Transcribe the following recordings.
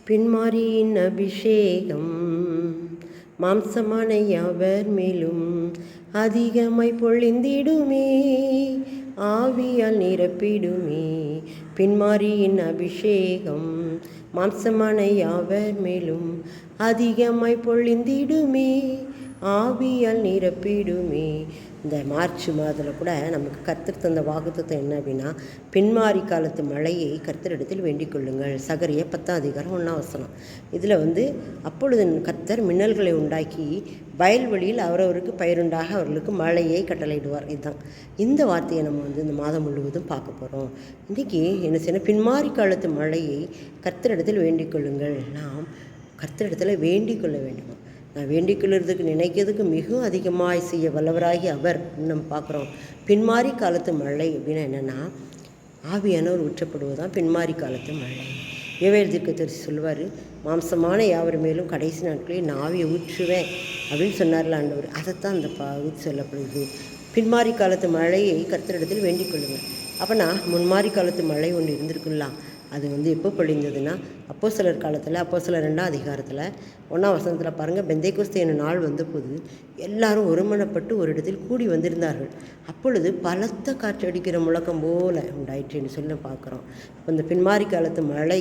பின்மாரியின் அபிஷேகம் மாம்சமான யாவர் மேலும் அதிகமாய் பொழிந்திடுமே, ஆவியால் நிரப்பிடுமே. பின்மாரியின் அபிஷேகம் மாம்சமான யாவர் மேலும் அதிகமாய் பொழிந்திடுமே, ஆவியால் நிரப்பிடுமே. இந்த மார்ச் மாதத்தில் கூட நமக்கு கர்த்தர் தந்த வாக்குத்தத்தம் என்ன அப்படின்னா, பின்மாரி காலத்து மழையை கர்த்தரிடத்தில் வேண்டிக் கொள்ளுங்கள். சகரியா 10:1 இதில் அப்பொழுது கர்த்தர் மின்னல்களை உண்டாக்கி வயல்வெளியில் அவரவருக்கு பயிருண்டாக அவர்களுக்கு மழையை கட்டளையிடுவார். இதுதான் இந்த வார்த்தையை நம்ம இந்த மாதம் முழுவதும் பார்க்க போகிறோம். இன்றைக்கி என்ன செய்யணும்? பின்மாரி காலத்து மழையை கர்த்தரிடத்தில் வேண்டிக் கொள்ளுங்கள். நாம் கர்த்தரிடத்தில் வேண்டிக் கொள்ள வேண்டும். நான் வேண்டிக் கொள்ளுறதுக்கு நினைக்கிறதுக்கு மிகவும் அதிகமாக செய்ய வல்லவராகி அவர் நம்ம பார்க்குறோம். பின்மாரி காலத்து மழை அப்படின்னா என்னென்னா, ஆவியானவர் ஊற்றப்படுவதுதான் பின்மாரி காலத்து மழை. யோவேல் தீர்க்கதரிசி சொல்லுவார், மாம்சமான யாவர் மேலும் கடைசி நாட்களில் நான் ஆவியை ஊற்றுவேன் அப்படின்னு சொன்னார்ல ஆண்டவர். அதைத்தான் அந்த பகுதி சொல்லப்படுது. பின்மாரி காலத்து மழையை கர்த்தரிடத்தில் வேண்டிக் கொள்ளுங்கள். அப்போனா முன்மாரி காலத்து மழை ஒன்று இருந்திருக்குல்லாம், அது எப்போ பொழிந்ததுன்னா, அப்போஸ்தலர் காலத்தில், அப்போஸ்தலர் 2 1 பாருங்கள், பெந்தைக்கோஸ்தே என்னும் நாள் வந்தபோது எல்லாரும் ஒருமனப்பட்டு ஒரு இடத்தில் கூடி வந்திருந்தார்கள். அப்பொழுது பலத்த காற்று அடிக்கிற முழக்கம் போல உண்டாயிற்றுன்னு சொல்லி பார்க்குறோம். இப்போ இந்த பின்மாரி காலத்து மழை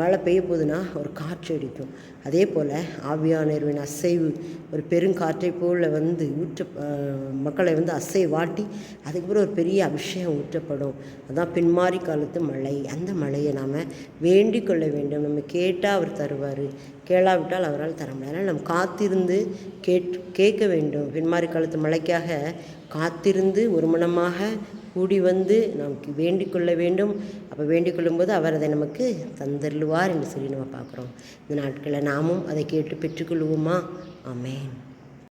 மழை பெய்ய போதுன்னா ஒரு காற்று அடிக்கும். அதே போல் ஆவியானவரின் அசைவு ஒரு பெருங்காற்றை போல் மக்களை அசை வாட்டி அதுக்கப்புறம் ஒரு பெரிய அபிஷேகம் ஊற்றப்படும். அதுதான் பின்மாரி காலத்து மழை. அந்த மழையை நாம் வேண்டிக் கொள்ள வேண்டும். நம்ம கேட்டால் அவர் தருவார், கேளாவிட்டால் அவரால் தர முடியாது. அதனால் நம்ம காத்திருந்து கேட்க வேண்டும். பின்மாரி காலத்து மழைக்காக காத்திருந்து ஒரு மனமாக கூடி நமக்கு வேண்டிக் கொள்ள வேண்டும். அப்போ வேண்டிக் கொள்ளும்போது அவர் அதை நமக்கு தந்தருள்வார் என்று சொல்லி நம்ம பார்க்குறோம். இந்த நாட்களில் நாமும் அதை கேட்டு பெற்றுக்கொள்வோமா? ஆமென்.